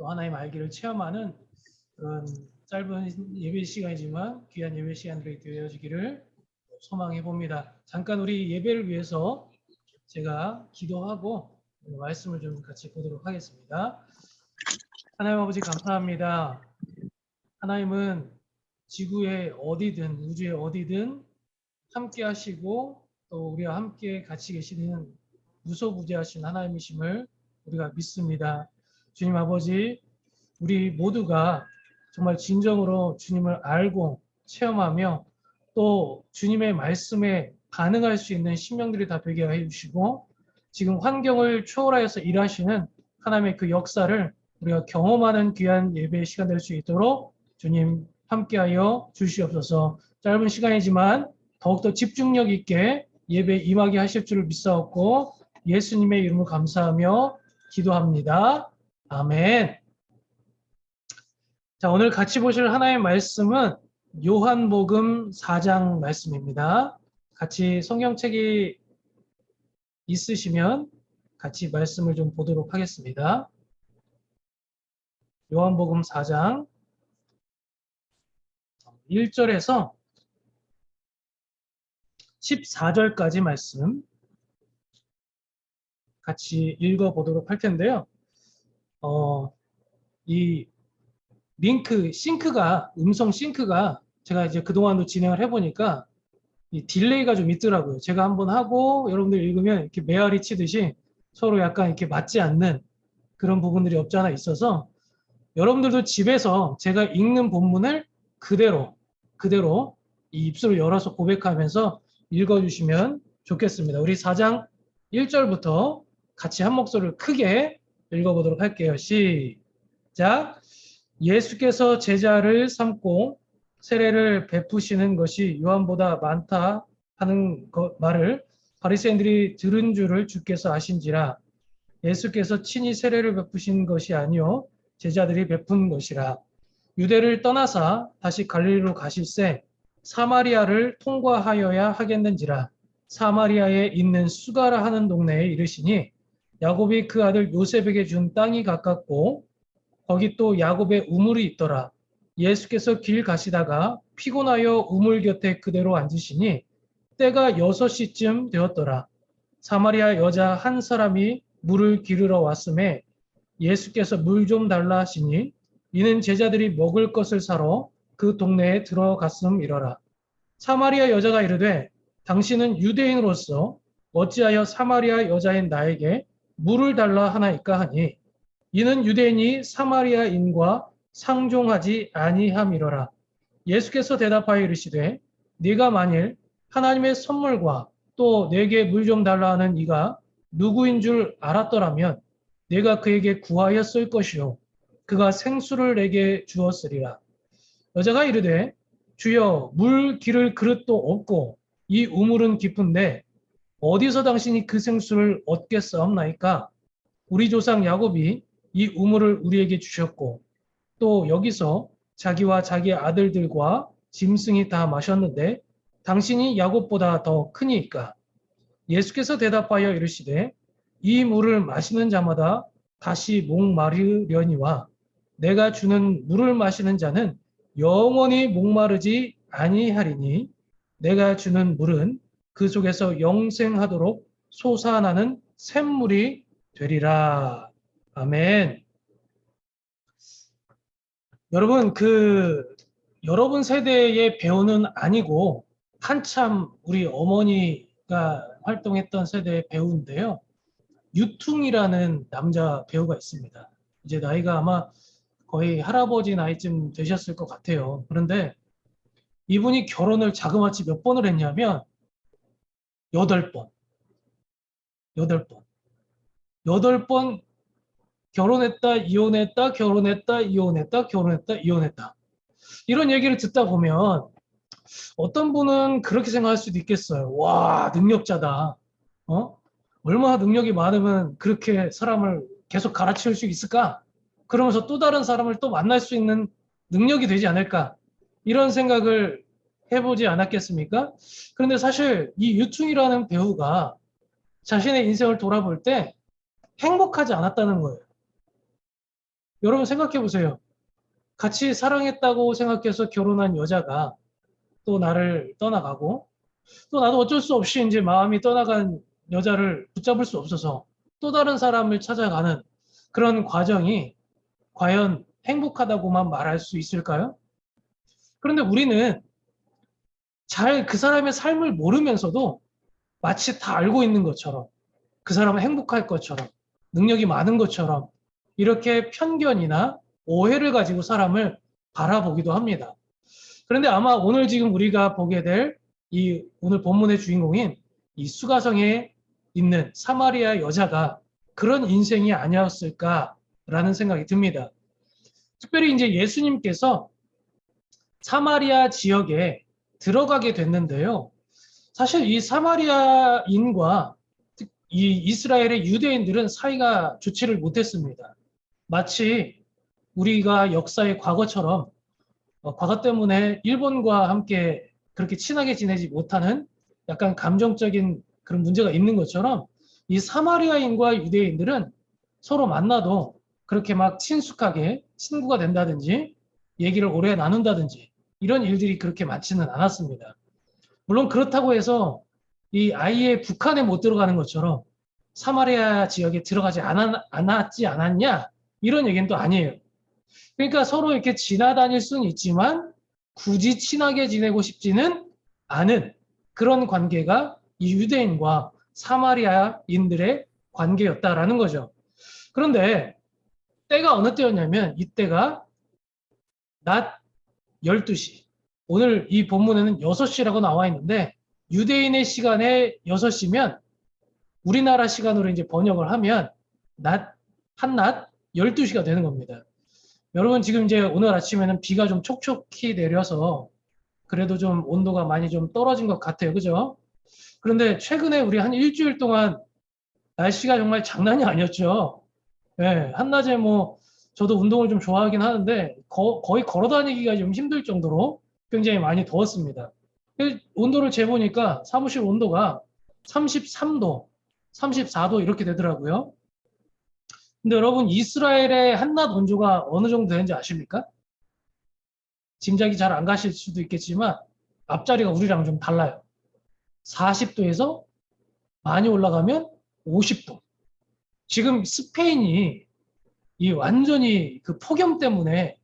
또 하나님 알기를 체험하는 그런 짧은 예배 시간이지만 귀한 예배 시간들이 되어지기를 소망해 봅니다. 잠깐 우리 예배를 위해서 제가 기도하고 말씀을 좀 같이 보도록 하겠습니다. 하나님 아버지 감사합니다. 하나님은 지구의 어디든 우주의 어디든 함께 하시고 또 우리와 함께 같이 계시는 무소부재하신 하나님이심을 우리가 믿습니다. 주님 아버지, 우리 모두가 정말 진정으로 주님을 알고 체험하며 또 주님의 말씀에 반응할 수 있는 심령들이 다 되게 해주시고 지금 환경을 초월하여서 일하시는 하나님의 그 역사를 우리가 경험하는 귀한 예배 시간 될 수 있도록 주님 함께하여 주시옵소서. 짧은 시간이지만 더욱더 집중력 있게 예배 임하게 하실 줄을 믿사옵고 예수님의 이름으로 감사하며 기도합니다. 아멘. 자, 오늘 같이 보실 하나의 말씀은 요한복음 4장 말씀입니다. 같이 성경책이 있으시면 같이 말씀을 좀 보도록 하겠습니다. 요한복음 4장 1절에서 14절까지 말씀 같이 읽어보도록 할 텐데요. 이 음성 싱크가 제가 이제 그동안도 진행을 해보니까 이 딜레이가 좀 있더라고요. 제가 한번 하고 여러분들 읽으면 이렇게 메아리 치듯이 서로 약간 이렇게 맞지 않는 그런 부분들이 없지 않아 있어서 여러분들도 집에서 제가 읽는 본문을 그대로 이 입술을 열어서 고백하면서 읽어주시면 좋겠습니다. 우리 4장 1절부터 같이 한 목소리를 크게 읽어보도록 할게요. 시작. 예수께서 제자를 삼고 세례를 베푸시는 것이 요한보다 많다 하는 말을 바리새인들이 들은 줄을 주께서 아신지라. 예수께서 친히 세례를 베푸신 것이 아니요 제자들이 베푼 것이라. 유대를 떠나사 다시 갈릴리로 가실새 사마리아를 통과하여야 하겠는지라. 사마리아에 있는 수가라 하는 동네에 이르시니 야곱이 그 아들 요셉에게 준 땅이 가깝고 거기 또 야곱의 우물이 있더라. 예수께서 길 가시다가 피곤하여 우물 곁에 그대로 앉으시니 때가 6시쯤 되었더라. 사마리아 여자 한 사람이 물을 기르러 왔음에 예수께서 물 좀 달라 하시니 이는 제자들이 먹을 것을 사러 그 동네에 들어갔음이러라. 사마리아 여자가 이르되 당신은 유대인으로서 어찌하여 사마리아 여자인 나에게 물을 달라 하나이까 하니 이는 유대인이 사마리아인과 상종하지 아니함이러라. 예수께서 대답하여 이르시되 네가 만일 하나님의 선물과 또 내게 물 좀 달라 하는 이가 누구인 줄 알았더라면 내가 그에게 구하였을 것이요 그가 생수를 내게 주었으리라. 여자가 이르되 주여 물 기를 그릇도 없고 이 우물은 깊은데 어디서 당신이 그 생수를 얻겠사옵나이까? 우리 조상 야곱이 이 우물을 우리에게 주셨고 또 여기서 자기와 자기 아들들과 짐승이 다 마셨는데 당신이 야곱보다 더 크니까? 예수께서 대답하여 이르시되 이 물을 마시는 자마다 다시 목마르려니와 내가 주는 물을 마시는 자는 영원히 목마르지 아니하리니 내가 주는 물은 그 속에서 영생하도록 솟아나는 샘물이 되리라. 아멘. 여러분, 여러분 세대의 배우는 아니고 한참 우리 어머니가 활동했던 세대의 배우인데요. 유퉁이라는 남자 배우가 있습니다. 이제 나이가 아마 거의 할아버지 나이쯤 되셨을 것 같아요. 그런데 이분이 결혼을 자그마치 몇 번을 했냐면 8번. 8번. 8번 결혼했다, 이혼했다, 결혼했다, 이혼했다, 결혼했다, 이혼했다. 이런 얘기를 듣다 보면 어떤 분은 그렇게 생각할 수도 있겠어요. 와, 능력자다. 얼마나 능력이 많으면 그렇게 사람을 계속 갈아치울 수 있을까? 그러면서 또 다른 사람을 또 만날 수 있는 능력이 되지 않을까? 이런 생각을 해보지 않았겠습니까? 그런데 사실 이 유충이라는 배우가 자신의 인생을 돌아볼 때 행복하지 않았다는 거예요. 여러분 생각해 보세요. 같이 사랑했다고 생각해서 결혼한 여자가 또 나를 떠나가고 또 나도 어쩔 수 없이 이제 마음이 떠나간 여자를 붙잡을 수 없어서 또 다른 사람을 찾아가는 그런 과정이 과연 행복하다고만 말할 수 있을까요? 그런데 우리는 잘 그 사람의 삶을 모르면서도 마치 다 알고 있는 것처럼 그 사람은 행복할 것처럼 능력이 많은 것처럼 이렇게 편견이나 오해를 가지고 사람을 바라보기도 합니다. 그런데 아마 오늘 지금 우리가 보게 될 이 오늘 본문의 주인공인 이 수가성에 있는 사마리아 여자가 그런 인생이 아니었을까라는 생각이 듭니다. 특별히 이제 예수님께서 사마리아 지역에 들어가게 됐는데요. 사실 이 사마리아인과 이 이스라엘의 유대인들은 사이가 좋지를 못했습니다. 마치 우리가 역사의 과거처럼 과거 때문에 일본과 함께 그렇게 친하게 지내지 못하는 약간 감정적인 그런 문제가 있는 것처럼 이 사마리아인과 유대인들은 서로 만나도 그렇게 막 친숙하게 친구가 된다든지 얘기를 오래 나눈다든지 이런 일들이 그렇게 많지는 않았습니다. 물론 그렇다고 해서 이 아예 북한에 못 들어가는 것처럼 사마리아 지역에 들어가지 않았지 않았냐 이런 얘기는 또 아니에요. 그러니까 서로 이렇게 지나다닐 수는 있지만 굳이 친하게 지내고 싶지는 않은 그런 관계가 이 유대인과 사마리아인들의 관계였다라는 거죠. 그런데 때가 어느 때였냐면 이때가 낮 12시. 오늘 이 본문에는 6시라고 나와 있는데 유대인의 시간에 6시면 우리나라 시간으로 이제 번역을 하면 한낮 12시가 되는 겁니다. 여러분 지금 이제 오늘 아침에는 비가 좀 촉촉히 내려서 그래도 좀 온도가 많이 좀 떨어진 것 같아요. 그죠? 그런데 최근에 우리 한 일주일 동안 날씨가 정말 장난이 아니었죠. 예, 한낮에 뭐 저도 운동을 좀 좋아하긴 하는데 거의 걸어 다니기가 좀 힘들 정도로 굉장히 많이 더웠습니다. 온도를 재보니까 사무실 온도가 33도, 34도 이렇게 되더라고요. 근데 여러분 이스라엘의 한낮 온도가 어느 정도 되는지 아십니까? 짐작이 잘 안 가실 수도 있겠지만 앞자리가 우리랑 좀 달라요. 40도에서 많이 올라가면 50도. 지금 스페인이 이 완전히 그 폭염 때문에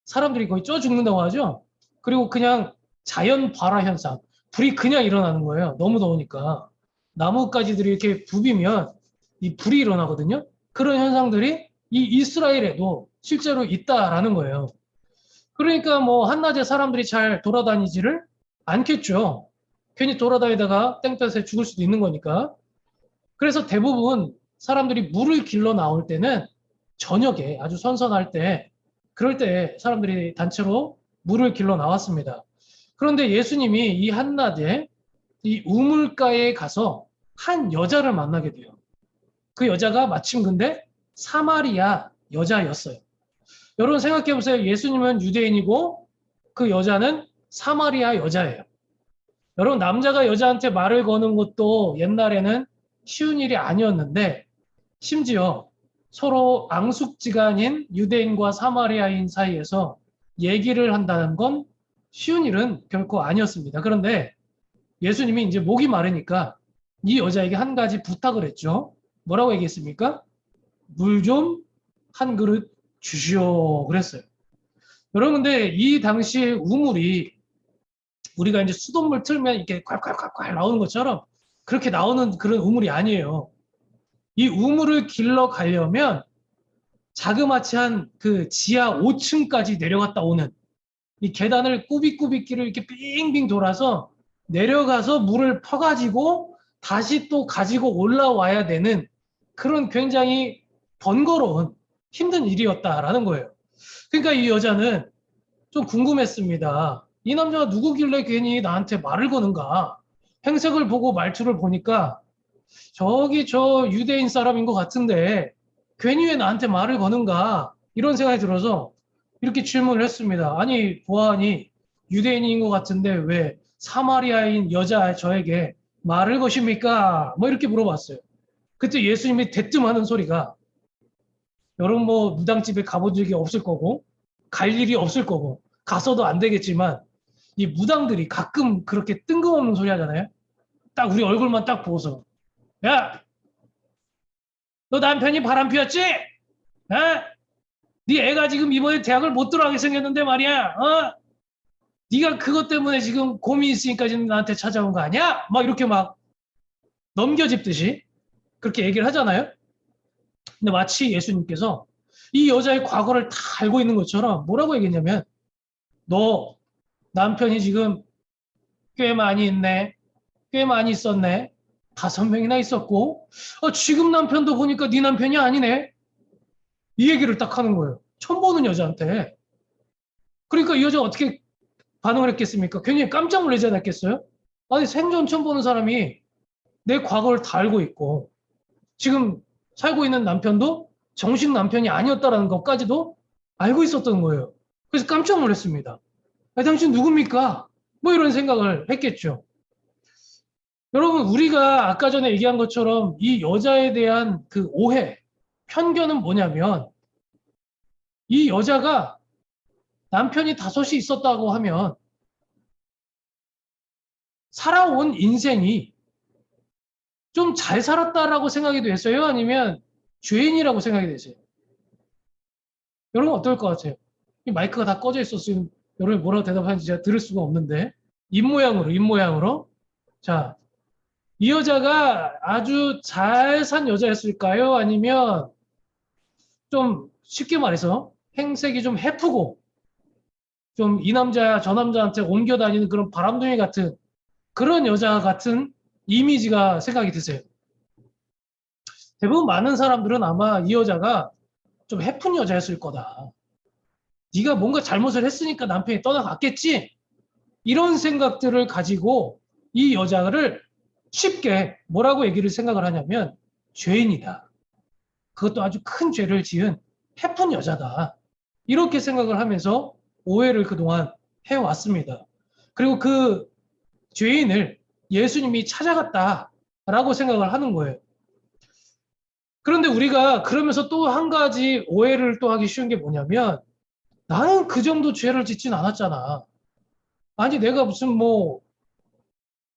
사람들이 거의 쪄 죽는다고 하죠. 그리고 그냥 자연 발화 현상, 불이 그냥 일어나는 거예요. 너무 더우니까. 나뭇가지들이 이렇게 부비면 이 불이 일어나거든요. 그런 현상들이 이 이스라엘에도 실제로 있다라는 거예요. 그러니까 뭐 한낮에 사람들이 잘 돌아다니지를 않겠죠. 괜히 돌아다니다가 땡볕에 죽을 수도 있는 거니까. 그래서 대부분 사람들이 물을 길러 나올 때는 저녁에 아주 선선할 때 그럴 때 사람들이 단체로 물을 길러 나왔습니다. 그런데 예수님이 이 한낮에 이 우물가에 가서 한 여자를 만나게 돼요. 그 여자가 마침 근데 사마리아 여자였어요. 여러분 생각해 보세요. 예수님은 유대인이고 그 여자는 사마리아 여자예요. 여러분 남자가 여자한테 말을 거는 것도 옛날에는 쉬운 일이 아니었는데 심지어 서로 앙숙지간인 유대인과 사마리아인 사이에서 얘기를 한다는 건 쉬운 일은 결코 아니었습니다. 그런데 예수님이 이제 목이 마르니까 이 여자에게 한 가지 부탁을 했죠. 뭐라고 얘기했습니까? 물 좀 한 그릇 주시오 그랬어요. 여러분 근데 이 당시에 우물이 우리가 이제 수돗물 틀면 이렇게 콸콸콸콸 나오는 것처럼 그렇게 나오는 그런 우물이 아니에요. 이 우물을 길러 가려면 자그마치 한 그 지하 5층까지 내려갔다 오는 이 계단을 꾸비꾸비길을 이렇게 빙빙 돌아서 내려가서 물을 퍼가지고 다시 또 가지고 올라와야 되는 그런 굉장히 번거로운 힘든 일이었다라는 거예요. 그러니까 이 여자는 좀 궁금했습니다. 이 남자가 누구길래 괜히 나한테 말을 거는가? 행색을 보고 말투를 보니까 저기 저 유대인 사람인 것 같은데 괜히 왜 나한테 말을 거는가? 이런 생각이 들어서 이렇게 질문을 했습니다. 아니 보아하니 유대인인 것 같은데 왜 사마리아인 여자 저에게 말을 거십니까? 뭐 이렇게 물어봤어요. 그때 예수님이 대뜸 하는 소리가 여러분 뭐 무당집에 가본 적이 없을 거고 갈 일이 없을 거고 가서도 안 되겠지만 이 무당들이 가끔 그렇게 뜬금없는 소리 하잖아요. 딱 우리 얼굴만 딱 보고서 야, 너 남편이 바람 피웠지? 어? 네 애가 지금 이번에 대학을 못 들어가게 생겼는데 말이야. 어? 네가 그것 때문에 지금 고민 있으니까 지금 나한테 찾아온 거 아니야? 막 이렇게 막 넘겨짚듯이 그렇게 얘기를 하잖아요. 근데 마치 예수님께서 이 여자의 과거를 다 알고 있는 것처럼 뭐라고 얘기했냐면 너 남편이 지금 꽤 많이 있네. 꽤 많이 있었네. 5명이나 있었고 지금 남편도 보니까 네 남편이 아니네. 이 얘기를 딱 하는 거예요. 처음 보는 여자한테. 그러니까 이 여자가 어떻게 반응을 했겠습니까? 굉장히 깜짝 놀라지 않았겠어요? 아니 생전 처음 보는 사람이 내 과거를 다 알고 있고 지금 살고 있는 남편도 정식 남편이 아니었다라는 것까지도 알고 있었던 거예요. 그래서 깜짝 놀랐습니다. 아, 당신 누굽니까? 뭐 이런 생각을 했겠죠. 여러분 우리가 아까 전에 얘기한 것처럼 이 여자에 대한 그 오해, 편견은 뭐냐면 이 여자가 남편이 5이 있었다고 하면 살아온 인생이 좀 잘 살았다라고 생각이 됐어요? 아니면 죄인이라고 생각이 되세요? 여러분 어떨 것 같아요? 이 마이크가 다 꺼져 있었으면 여러분이 뭐라고 대답하는지 제가 들을 수가 없는데 입모양으로 자, 이 여자가 아주 잘 산 여자였을까요? 아니면 좀 쉽게 말해서 행색이 좀 해프고 좀 이 남자 저 남자한테 옮겨 다니는 그런 바람둥이 같은 그런 여자 같은 이미지가 생각이 드세요. 대부분 많은 사람들은 아마 이 여자가 좀 해픈 여자였을 거다. 네가 뭔가 잘못을 했으니까 남편이 떠나갔겠지? 이런 생각들을 가지고 이 여자를 쉽게 뭐라고 얘기를 생각을 하냐면 죄인이다. 그것도 아주 큰 죄를 지은 해픈 여자다. 이렇게 생각을 하면서 오해를 그동안 해왔습니다. 그리고 그 죄인을 예수님이 찾아갔다라고 생각을 하는 거예요. 그런데 우리가 그러면서 또 한 가지 오해를 또 하기 쉬운 게 뭐냐면 나는 그 정도 죄를 짓진 않았잖아. 아니 내가 무슨 뭐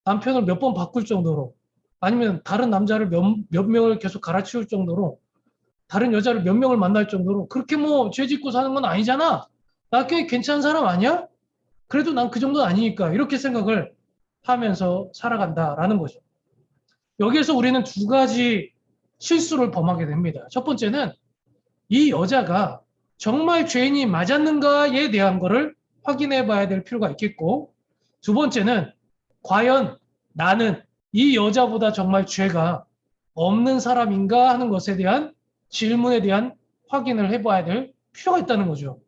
남편을 몇 번 바꿀 정도로 아니면 다른 남자를 몇 명을 계속 갈아치울 정도로 다른 여자를 몇 명을 만날 정도로 그렇게 뭐 죄 짓고 사는 건 아니잖아. 나 꽤 괜찮은 사람 아니야? 그래도 난 그 정도는 아니니까 이렇게 생각을 하면서 살아간다라는 거죠. 여기에서 우리는 두 가지 실수를 범하게 됩니다. 첫 번째는 이 여자가 정말 죄인이 맞았는가에 대한 것을 확인해 봐야 될 필요가 있겠고 두 번째는 과연 나는 이 여자보다 정말 죄가 없는 사람인가 하는 것에 대한 질문에 대한 확인을 해봐야 될 필요가 있다는 거죠.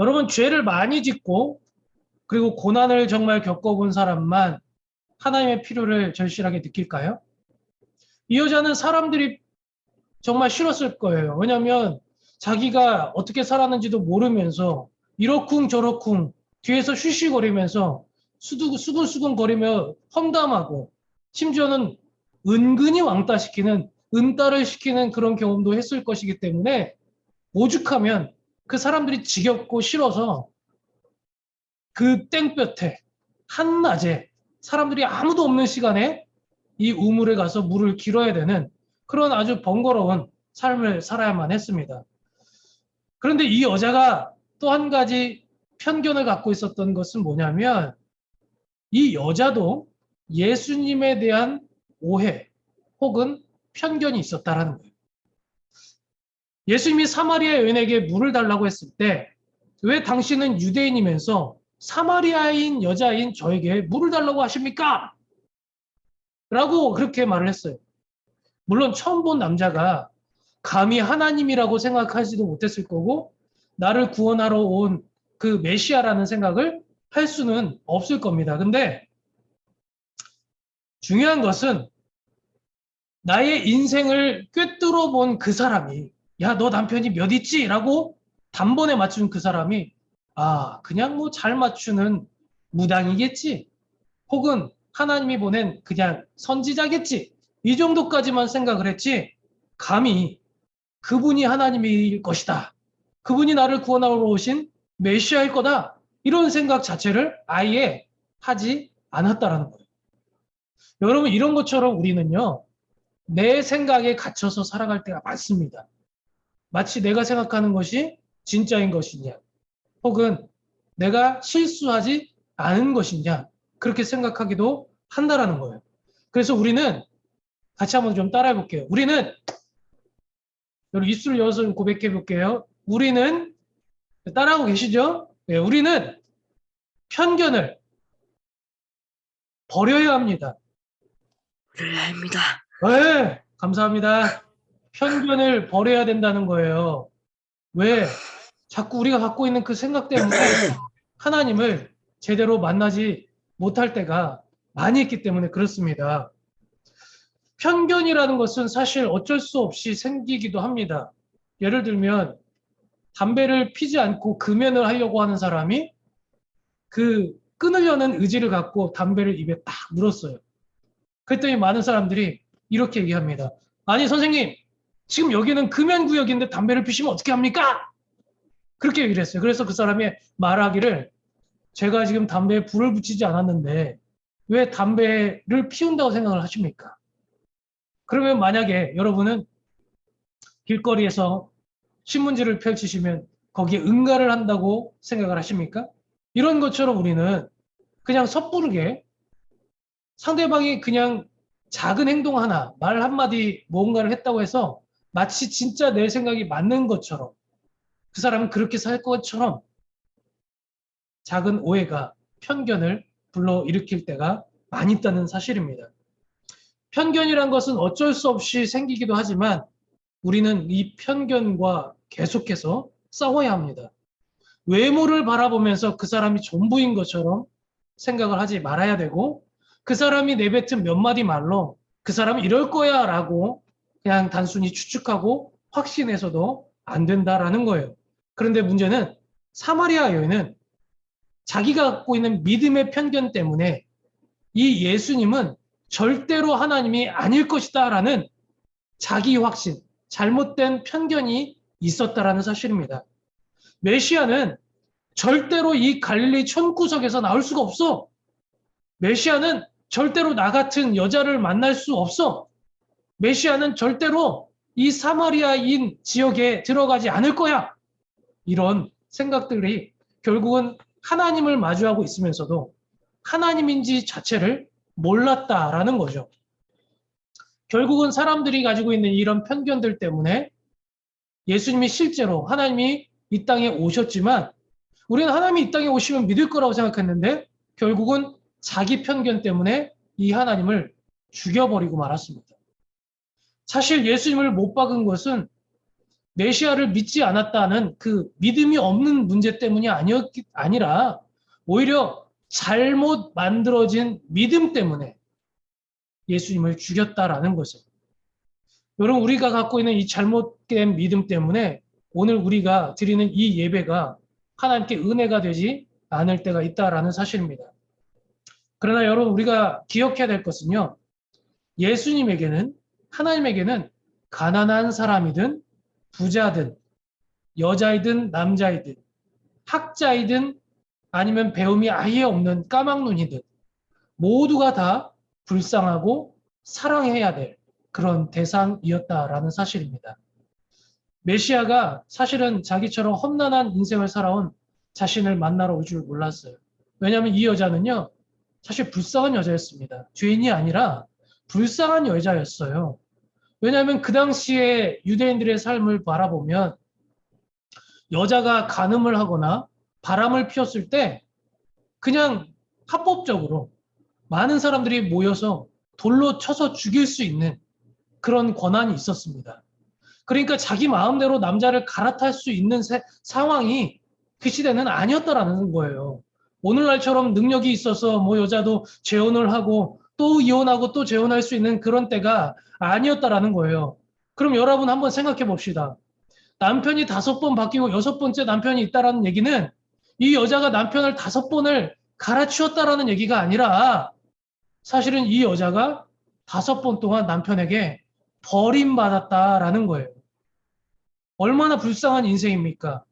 여러분 죄를 많이 짓고 그리고 고난을 정말 겪어본 사람만 하나님의 필요를 절실하게 느낄까요? 이 여자는 사람들이 정말 싫었을 거예요. 왜냐하면 자기가 어떻게 살았는지도 모르면서 이러쿵 저러쿵 뒤에서 쉬쉬거리면서 수근수근 거리며 험담하고 심지어는 은근히 왕따시키는 은따를 시키는 그런 경험도 했을 것이기 때문에 오죽하면 그 사람들이 지겹고 싫어서 그 땡볕에 한낮에 사람들이 아무도 없는 시간에 이 우물에 가서 물을 길어야 되는 그런 아주 번거로운 삶을 살아야만 했습니다. 그런데 이 여자가 또 한 가지 편견을 갖고 있었던 것은 뭐냐면 이 여자도 예수님에 대한 오해 혹은 편견이 있었다라는 거예요. 예수님이 사마리아 여인에게 물을 달라고 했을 때 왜 당신은 유대인이면서 사마리아인 여자인 저에게 물을 달라고 하십니까? 라고 그렇게 말을 했어요. 물론 처음 본 남자가 감히 하나님이라고 생각하지도 못했을 거고 나를 구원하러 온 그 메시아라는 생각을 할 수는 없을 겁니다. 근데 중요한 것은 나의 인생을 꿰뚫어 본 그 사람이 야, 너 남편이 몇 있지? 라고 단번에 맞춘 그 사람이 그냥 뭐 잘 맞추는 무당이겠지. 혹은 하나님이 보낸 그냥 선지자겠지. 이 정도까지만 생각을 했지. 감히 그분이 하나님일 것이다. 그분이 나를 구원하러 오신 메시아일 거다. 이런 생각 자체를 아예 하지 않았다라는 거예요. 여러분, 이런 것처럼 우리는요, 내 생각에 갇혀서 살아갈 때가 많습니다. 마치 내가 생각하는 것이 진짜인 것이냐, 혹은 내가 실수하지 않은 것이냐, 그렇게 생각하기도 한다라는 거예요. 그래서 우리는 같이 한번 좀 따라해 볼게요. 우리는, 여러분 입술 열어서 고백해 볼게요. 우리는, 따라하고 계시죠? 네, 우리는 편견을 버려야 합니다. 버려야 합니다. 네, 감사합니다. 편견을 버려야 된다는 거예요. 왜? 자꾸 우리가 갖고 있는 그 생각 때문에 하나님을 제대로 만나지 못할 때가 많이 있기 때문에 그렇습니다. 편견이라는 것은 사실 어쩔 수 없이 생기기도 합니다. 예를 들면 담배를 피지 않고 금연을 하려고 하는 사람이 그 끊으려는 의지를 갖고 담배를 입에 딱 물었어요. 그랬더니 많은 사람들이 이렇게 얘기합니다. 아니 선생님, 지금 여기는 금연구역인데 담배를 피시면 어떻게 합니까? 그렇게 얘기를 했어요. 그래서 그 사람이 말하기를, 제가 지금 담배에 불을 붙이지 않았는데 왜 담배를 피운다고 생각을 하십니까? 그러면 만약에 여러분은 길거리에서 신문지를 펼치시면 거기에 응가를 한다고 생각을 하십니까? 이런 것처럼 우리는 그냥 섣부르게 상대방이 그냥 작은 행동 하나, 말 한마디 뭔가를 했다고 해서 마치 진짜 내 생각이 맞는 것처럼, 그 사람은 그렇게 살 것처럼 작은 오해가, 편견을 불러일으킬 때가 많이 있다는 사실입니다. 편견이란 것은 어쩔 수 없이 생기기도 하지만 우리는 이 편견과 계속해서 싸워야 합니다. 외모를 바라보면서 그 사람이 전부인 것처럼 생각을 하지 말아야 되고, 그 사람이 내뱉은 몇 마디 말로 그 사람이 이럴 거야 라고 그냥 단순히 추측하고 확신해서도 안 된다라는 거예요. 그런데 문제는 사마리아 여인은 자기가 갖고 있는 믿음의 편견 때문에 이 예수님은 절대로 하나님이 아닐 것이다 라는 자기 확신, 잘못된 편견이 있었다라는 사실입니다. 메시아는 절대로 이 갈릴리 촌구석에서 나올 수가 없어. 메시아는 절대로 나 같은 여자를 만날 수 없어. 메시아는 절대로 이 사마리아인 지역에 들어가지 않을 거야. 이런 생각들이 결국은 하나님을 마주하고 있으면서도 하나님인지 자체를 몰랐다라는 거죠. 결국은 사람들이 가지고 있는 이런 편견들 때문에 예수님이 실제로 하나님이 이 땅에 오셨지만 우리는 하나님이 이 땅에 오시면 믿을 거라고 생각했는데 결국은 자기 편견 때문에 이 하나님을 죽여버리고 말았습니다. 사실 예수님을 못 박은 것은 메시아를 믿지 않았다는 그 믿음이 없는 문제 때문이 아니라 오히려 잘못 만들어진 믿음 때문에 예수님을 죽였다라는 것을. 여러분, 우리가 갖고 있는 이 잘못된 믿음 때문에 오늘 우리가 드리는 이 예배가 하나님께 은혜가 되지 않을 때가 있다라는 사실입니다. 그러나 여러분, 우리가 기억해야 될 것은요, 예수님에게는, 하나님에게는 가난한 사람이든 부자든 여자이든 남자이든 학자이든 아니면 배움이 아예 없는 까막눈이든 모두가 다 불쌍하고 사랑해야 될 그런 대상이었다라는 사실입니다. 메시아가 사실은 자기처럼 험난한 인생을 살아온 자신을 만나러 올 줄 몰랐어요. 왜냐하면 이 여자는요, 사실 불쌍한 여자였습니다. 죄인이 아니라 불쌍한 여자였어요. 왜냐하면 그 당시에 유대인들의 삶을 바라보면 여자가 간음을 하거나 바람을 피웠을 때 그냥 합법적으로 많은 사람들이 모여서 돌로 쳐서 죽일 수 있는 그런 권한이 있었습니다. 그러니까 자기 마음대로 남자를 갈아탈 수 있는 상황이 그 시대는 아니었다라는 거예요. 오늘날처럼 능력이 있어서 뭐 여자도 재혼을 하고 또 이혼하고 또 재혼할 수 있는 그런 때가 아니었다라는 거예요. 그럼 여러분 한번 생각해 봅시다. 남편이 5번 바뀌고 6번째 남편이 있다라는 얘기는 이 여자가 남편을 5번을 갈아치웠다라는 얘기가 아니라 사실은 이 여자가 5번 동안 남편에게 버림받았다라는 거예요. 얼마나 불쌍한 인생입니까?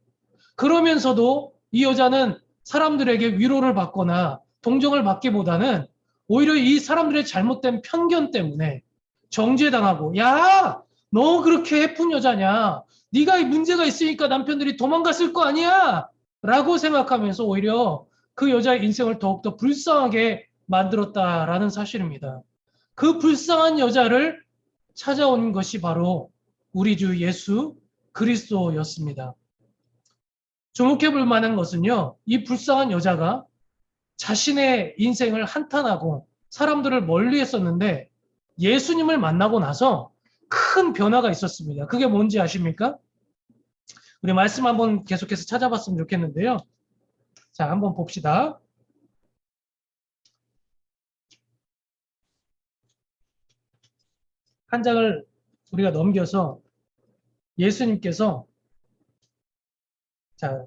그러면서도 이 여자는 사람들에게 위로를 받거나 동정을 받기보다는 오히려 이 사람들의 잘못된 편견 때문에 정죄당하고, 야, 너 그렇게 예쁜 여자냐? 네가 이 문제가 있으니까 남편들이 도망갔을 거 아니야? 라고 생각하면서 오히려 그 여자의 인생을 더욱더 불쌍하게 만들었다라는 사실입니다. 그 불쌍한 여자를 찾아온 것이 바로 우리 주 예수 그리스도였습니다. 주목해 볼 만한 것은요, 이 불쌍한 여자가 자신의 인생을 한탄하고 사람들을 멀리 했었는데 예수님을 만나고 나서 큰 변화가 있었습니다. 그게 뭔지 아십니까? 우리 말씀 한번 계속해서 찾아봤으면 좋겠는데요. 자, 한번 봅시다. 한 장을 우리가 넘겨서 예수님께서, 자,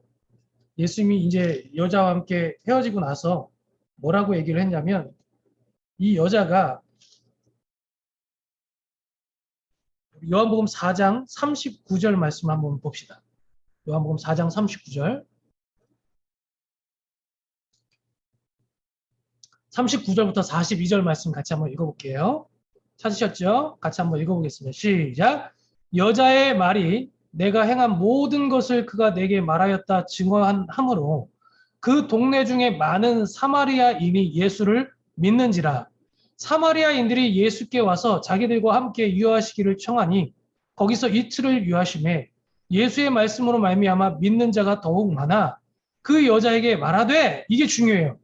예수님이 이제 여자와 함께 헤어지고 나서 뭐라고 얘기를 했냐면, 이 여자가 요한복음 4장 39절 말씀 한번 봅시다. 요한복음 4장 39절. 39절부터 42절 말씀 같이 한번 읽어볼게요. 찾으셨죠? 같이 한번 읽어보겠습니다. 시작. 여자의 말이 내가 행한 모든 것을 그가 내게 말하였다 증언하므로 그 동네 중에 많은 사마리아인이 예수를 믿는지라. 사마리아인들이 예수께 와서 자기들과 함께 유하시기를 청하니 거기서 이틀을 유하심에 예수의 말씀으로 말미암아 믿는 자가 더욱 많아 그 여자에게 말하되, 이게 중요해요.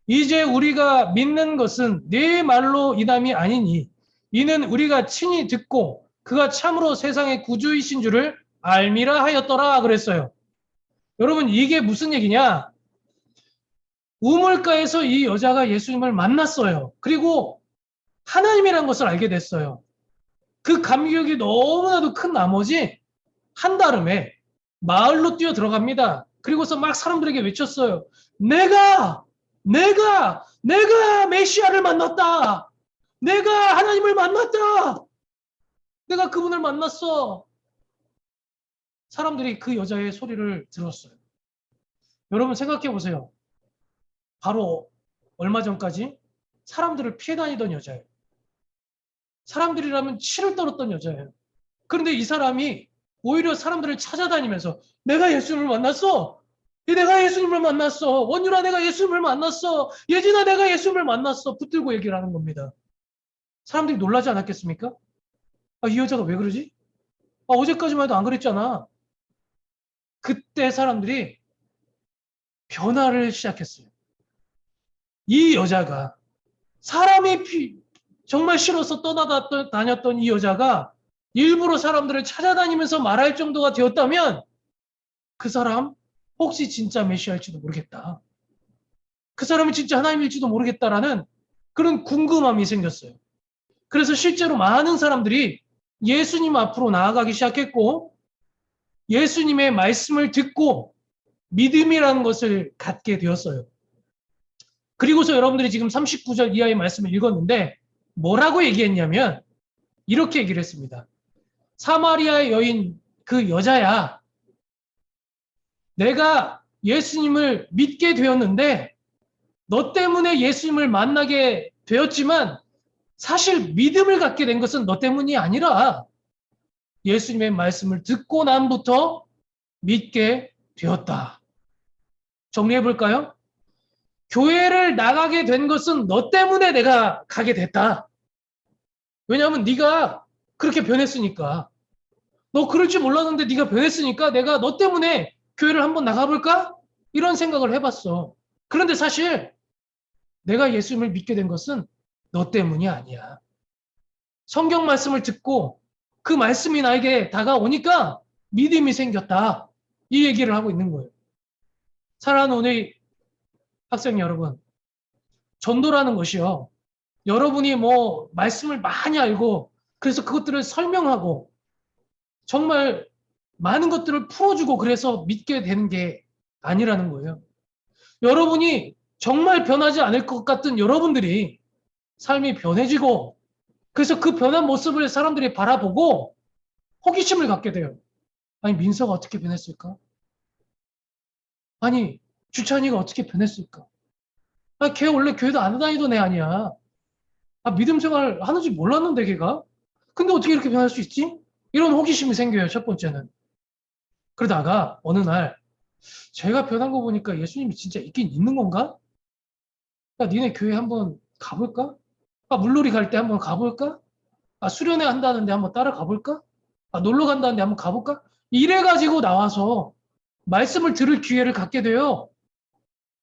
이제 우리가 믿는 것은 네 말로 이담이 아니니 이는 우리가 친히 듣고 그가 참으로 세상의 구주이신 줄을 알미라 하였더라 그랬어요. 여러분, 이게 무슨 얘기냐? 우물가에서 이 여자가 예수님을 만났어요. 그리고 하나님이라는 것을 알게 됐어요. 그 감격이 너무나도 큰 나머지 한달음에 마을로 뛰어 들어갑니다. 그리고서 막 사람들에게 외쳤어요. 내가 메시아를 만났다. 내가 하나님을 만났다. 내가 그분을 만났어. 사람들이 그 여자의 소리를 들었어요. 여러분 생각해 보세요. 바로 얼마 전까지 사람들을 피해 다니던 여자예요. 사람들이라면 치를 떨었던 여자예요. 그런데 이 사람이 오히려 사람들을 찾아다니면서 내가 예수님을 만났어. 내가 예수님을 만났어. 원유라 내가 예수님을 만났어. 예진아 내가 예수님을 만났어. 붙들고 얘기를 하는 겁니다. 사람들이 놀라지 않았겠습니까? 아, 이 여자가 왜 그러지? 아, 어제까지만 해도 안 그랬잖아. 그때 사람들이 변화를 시작했어요. 이 여자가 사람이 정말 싫어서 떠나다녔던 이 여자가 일부러 사람들을 찾아다니면서 말할 정도가 되었다면 그 사람 혹시 진짜 메시아일지도 모르겠다. 그 사람이 진짜 하나님일지도 모르겠다라는 그런 궁금함이 생겼어요. 그래서 실제로 많은 사람들이 예수님 앞으로 나아가기 시작했고 예수님의 말씀을 듣고 믿음이라는 것을 갖게 되었어요. 그리고서 여러분들이 지금 39절 이하의 말씀을 읽었는데 뭐라고 얘기했냐면 이렇게 얘기를 했습니다. 사마리아의 여인 그 여자야. 내가 예수님을 믿게 되었는데 너 때문에 예수님을 만나게 되었지만 사실 믿음을 갖게 된 것은 너 때문이 아니라 예수님의 말씀을 듣고 난부터 믿게 되었다. 정리해 볼까요? 교회를 나가게 된 것은 너 때문에 내가 가게 됐다. 왜냐하면 네가 그렇게 변했으니까. 너 그럴 줄 몰랐는데 네가 변했으니까 내가 너 때문에 교회를 한번 나가볼까? 이런 생각을 해봤어. 그런데 사실 내가 예수님을 믿게 된 것은 너 때문이 아니야. 성경 말씀을 듣고 그 말씀이 나에게 다가오니까 믿음이 생겼다. 이 얘기를 하고 있는 거예요. 사랑하는 우리 학생 여러분, 전도라는 것이요. 여러분이 뭐 말씀을 많이 알고 그래서 그것들을 설명하고 정말 많은 것들을 풀어주고 그래서 믿게 되는 게 아니라는 거예요. 여러분이 정말 변하지 않을 것 같은 여러분들이 삶이 변해지고 그래서 그 변한 모습을 사람들이 바라보고 호기심을 갖게 돼요. 아니, 민서가 어떻게 변했을까? 아니, 주찬이가 어떻게 변했을까? 아니, 걔 원래 교회도 안 다니던 애 아니야. 아, 믿음 생활 하는지 몰랐는데, 걔가? 근데 어떻게 이렇게 변할 수 있지? 이런 호기심이 생겨요, 첫 번째는. 그러다가 어느 날 제가 변한 거 보니까 예수님이 진짜 있긴 있는 건가? 야, 니네 교회 한번 가볼까? 아, 물놀이 갈 때 한번 가볼까? 아, 수련회 한다는데 한번 따라가 볼까? 아, 놀러 간다는데 한번 가볼까? 이래가지고 나와서 말씀을 들을 기회를 갖게 돼요.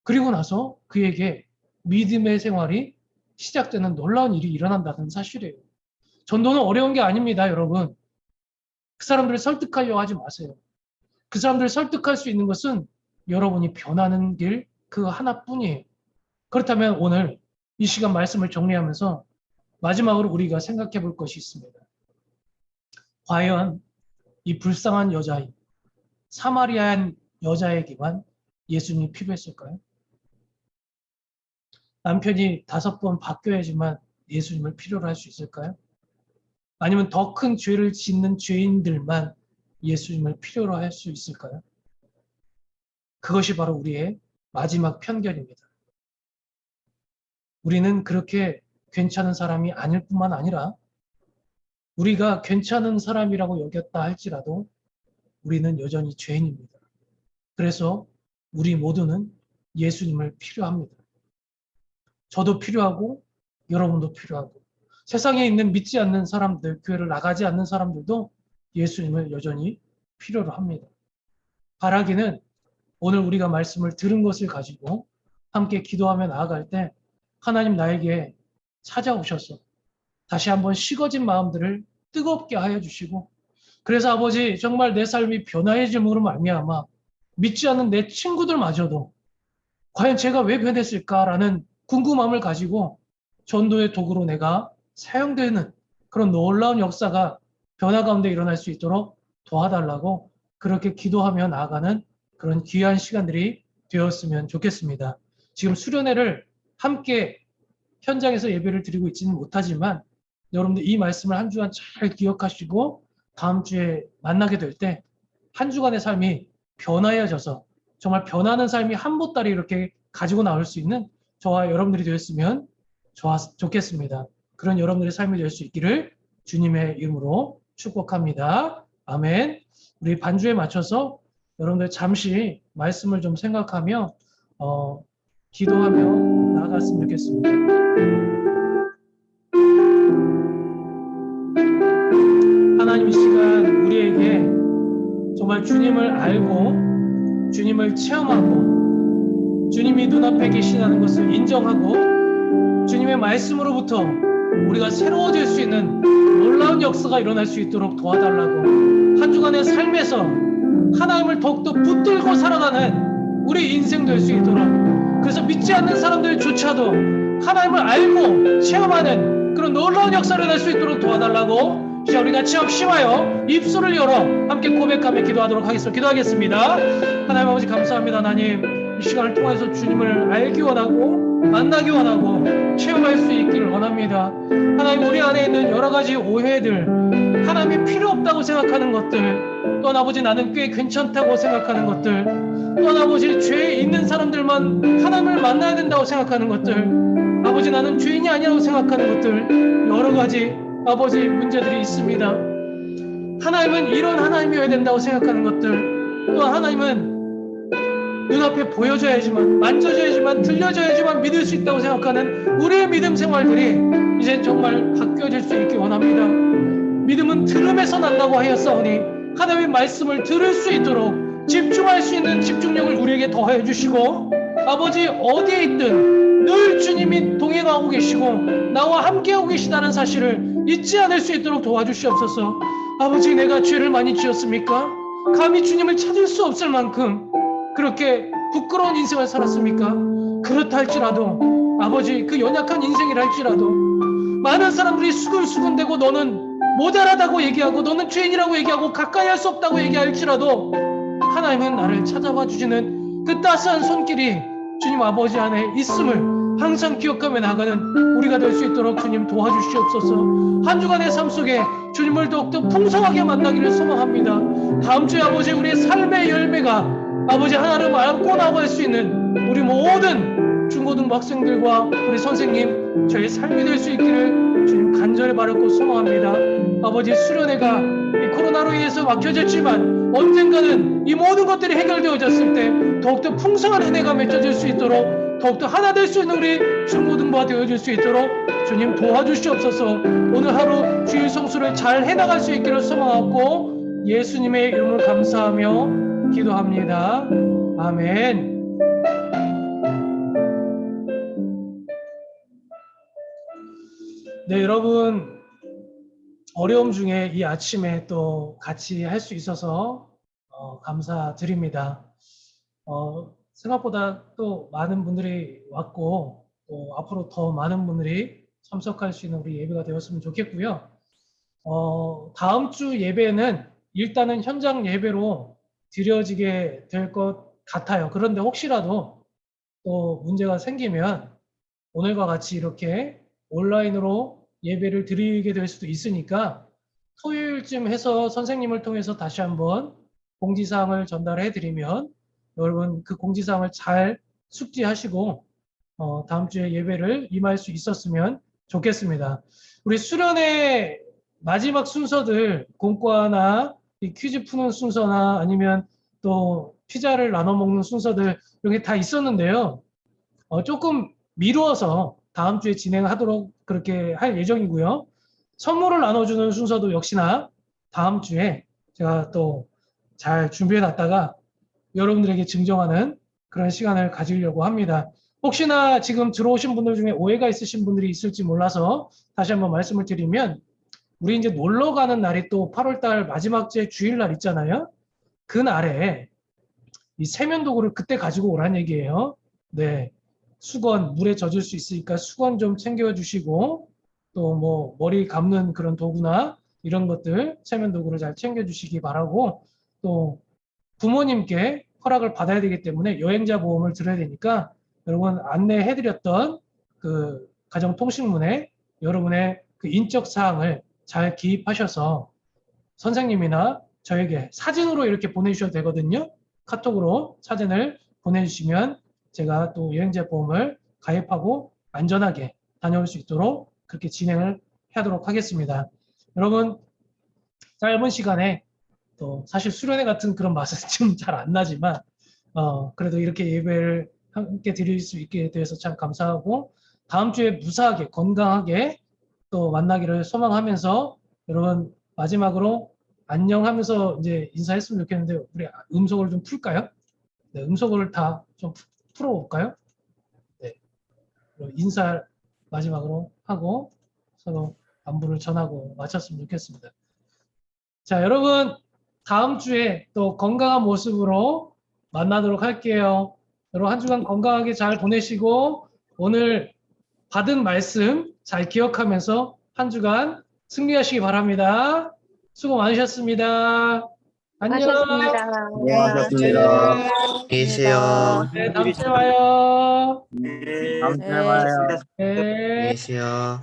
그리고 나서 그에게 믿음의 생활이 시작되는 놀라운 일이 일어난다는 사실이에요. 전도는 어려운 게 아닙니다, 여러분. 그 사람들을 설득하려고 하지 마세요. 그 사람들을 설득할 수 있는 것은 여러분이 변하는 길 그 하나뿐이에요. 그렇다면 오늘 이 시간 말씀을 정리하면서 마지막으로 우리가 생각해 볼 것이 있습니다. 과연 이 불쌍한 여자인 사마리아인 여자에게만 예수님이 필요했을까요? 남편이 5번 바뀌어야지만 예수님을 필요로 할 수 있을까요? 아니면 더 큰 죄를 짓는 죄인들만 예수님을 필요로 할 수 있을까요? 그것이 바로 우리의 마지막 편견입니다. 우리는 그렇게 괜찮은 사람이 아닐 뿐만 아니라 우리가 괜찮은 사람이라고 여겼다 할지라도 우리는 여전히 죄인입니다. 그래서 우리 모두는 예수님을 필요합니다. 저도 필요하고 여러분도 필요하고 세상에 있는 믿지 않는 사람들, 교회를 나가지 않는 사람들도 예수님을 여전히 필요로 합니다. 바라기는 오늘 우리가 말씀을 들은 것을 가지고 함께 기도하며 나아갈 때 하나님 나에게 찾아오셔서 다시 한번 식어진 마음들을 뜨겁게 하여 주시고 그래서 아버지 정말 내 삶이 변화해짐으로 말미암아 믿지 않는 내 친구들마저도 과연 제가 왜 변했을까라는 궁금함을 가지고 전도의 도구로 내가 사용되는 그런 놀라운 역사가 변화 가운데 일어날 수 있도록 도와달라고 그렇게 기도하며 나아가는 그런 귀한 시간들이 되었으면 좋겠습니다. 지금 수련회를 함께 현장에서 예배를 드리고 있지는 못하지만 여러분들 이 말씀을 한 주간 잘 기억하시고 다음 주에 만나게 될 때 한 주간의 삶이 변화해져서 정말 변하는 삶이 한 보따리 이렇게 가지고 나올 수 있는 저와 여러분들이 되었으면 좋겠습니다. 그런 여러분들의 삶이 될 수 있기를 주님의 이름으로 축복합니다. 아멘. 우리 반주에 맞춰서 여러분들 잠시 말씀을 좀 생각하며 기도하며 나아갔으면 좋겠습니다. 하나님 이 시간 우리에게 정말 주님을 알고 주님을 체험하고 주님이 눈앞에 계시다는 것을 인정하고 주님의 말씀으로부터 우리가 새로워질 수 있는 놀라운 역사가 일어날 수 있도록 도와달라고 한 주간의 삶에서 하나님을 더욱더 붙들고 살아가는 우리 인생 될 수 있도록 그래서 믿지 않는 사람들조차도 하나님을 알고 체험하는 그런 놀라운 역사를 낼 수 있도록 도와달라고 자, 우리 같이 합심하여 입술을 열어 함께 고백하며 기도하도록 하겠습니다. 기도하겠습니다. 하나님 아버지 감사합니다. 하나님 이 시간을 통해서 주님을 알기 원하고 만나기 원하고 체험할 수 있기를 원합니다. 하나님 우리 안에 있는 여러 가지 오해들 하나님이 필요 없다고 생각하는 것들 또한 아버지 나는 꽤 괜찮다고 생각하는 것들 또한 아버지 죄 있는 사람들만 하나님을 만나야 된다고 생각하는 것들 아버지 나는 죄인이 아니라고 생각하는 것들 여러 가지 아버지 문제들이 있습니다. 하나님은 이런 하나님이어야 된다고 생각하는 것들 또한 하나님은 눈앞에 보여져야지만 만져져야지만 들려져야지만 믿을 수 있다고 생각하는 우리의 믿음 생활들이 이제 정말 바뀌어질 수 있기 원합니다. 믿음은 들음에서 난다고 하였사오니 하나님의 말씀을 들을 수 있도록 집중할 수 있는 집중력을 우리에게 더하여 주시고 아버지 어디에 있든 늘 주님이 동행하고 계시고 나와 함께하고 계시다는 사실을 잊지 않을 수 있도록 도와주시옵소서. 아버지 내가 죄를 많이 지었습니까? 감히 주님을 찾을 수 없을 만큼 그렇게 부끄러운 인생을 살았습니까? 그렇다 할지라도 아버지 그 연약한 인생이라 할지라도 많은 사람들이 수근수근대고 너는 모자라다고 얘기하고 너는 죄인이라고 얘기하고 가까이 할 수 없다고 얘기할지라도 하나님은 나를 찾아봐 주시는 그 따스한 손길이 주님 아버지 안에 있음을 항상 기억하며 나가는 우리가 될 수 있도록 주님 도와주시옵소서. 한 주간의 삶 속에 주님을 더욱더 풍성하게 만나기를 소망합니다. 다음 주에 아버지 우리의 삶의 열매가 아버지 하나를 안고 나갈 수 있는 우리 모든 중고등부 학생들과 우리 선생님 저의 삶이 될 수 있기를 주님 간절히 바라고 소망합니다. 아버지 수련회가 이 코로나로 인해서 막혀졌지만 언젠가는 이 모든 것들이 해결되어졌을 때 더욱더 풍성한 은혜가 맺혀질 수 있도록 더욱더 하나 될 수 있는 우리 중고등부가 되어질 수 있도록 주님 도와주시옵소서. 오늘 하루 주일 성수를 잘 해나갈 수 있기를 소망하고 예수님의 이름을 감사하며 기도합니다. 아멘. 네, 여러분 어려움 중에 이 아침에 또 같이 할 수 있어서 감사드립니다. 생각보다 또 많은 분들이 왔고 또 앞으로 더 많은 분들이 참석할 수 있는 우리 예배가 되었으면 좋겠고요. 다음 주 예배는 일단은 현장 예배로 드려지게 될 것 같아요. 그런데 혹시라도 또 문제가 생기면 오늘과 같이 이렇게 온라인으로 예배를 드리게 될 수도 있으니까 토요일쯤 해서 선생님을 통해서 다시 한번 공지사항을 전달해 드리면 여러분 그 공지사항을 잘 숙지하시고 다음 주에 예배를 임할 수 있었으면 좋겠습니다. 우리 수련회 마지막 순서들 공과나 이 퀴즈 푸는 순서나 아니면 또 피자를 나눠 먹는 순서들 이런 게 다 있었는데요. 조금 미루어서 다음 주에 진행하도록 그렇게 할 예정이고요. 선물을 나눠주는 순서도 역시나 다음 주에 제가 또 잘 준비해 놨다가 여러분들에게 증정하는 그런 시간을 가지려고 합니다. 혹시나 지금 들어오신 분들 중에 오해가 있으신 분들이 있을지 몰라서 다시 한번 말씀을 드리면 우리 이제 놀러 가는 날이 또 8월달 마지막 째 주일날 있잖아요. 그 날에 이 세면도구를 그때 가지고 오란 얘기예요. 네, 수건 물에 젖을 수 있으니까 수건 좀 챙겨주시고 또 뭐 머리 감는 그런 도구나 이런 것들 세면도구를 잘 챙겨주시기 바라고 또 부모님께 허락을 받아야 되기 때문에 여행자 보험을 들어야 되니까 여러분 안내해드렸던 그 가정통신문에 여러분의 그 인적 사항을 잘 기입하셔서 선생님이나 저에게 사진으로 이렇게 보내주셔도 되거든요. 카톡으로 사진을 보내주시면 제가 또 여행자 보험을 가입하고 안전하게 다녀올 수 있도록 그렇게 진행을 하도록 하겠습니다. 여러분 짧은 시간에 또 사실 수련회 같은 그런 맛은 좀 잘 안 나지만 그래도 이렇게 예배를 함께 드릴 수 있게 되어서 참 감사하고 다음 주에 무사하게 건강하게 또 만나기를 소망하면서 여러분 마지막으로 안녕하면서 이제 인사했으면 좋겠는데 우리 음속을 좀 풀까요? 네, 음속을 다 좀 풀어볼까요? 네, 인사 마지막으로 하고 서로 안부를 전하고 마쳤으면 좋겠습니다. 자, 여러분 다음 주에 또 건강한 모습으로 만나도록 할게요. 여러분 한 주간 건강하게 잘 보내시고 오늘 받은 말씀 잘 기억하면서 한 주간 승리하시기 바랍니다. 수고 많으셨습니다. 안녕. 하셨습니다. 수고하셨습니다. 계세요. 네, 다음 주에 봐요. 다음 주에 봐요. 네. 계세요.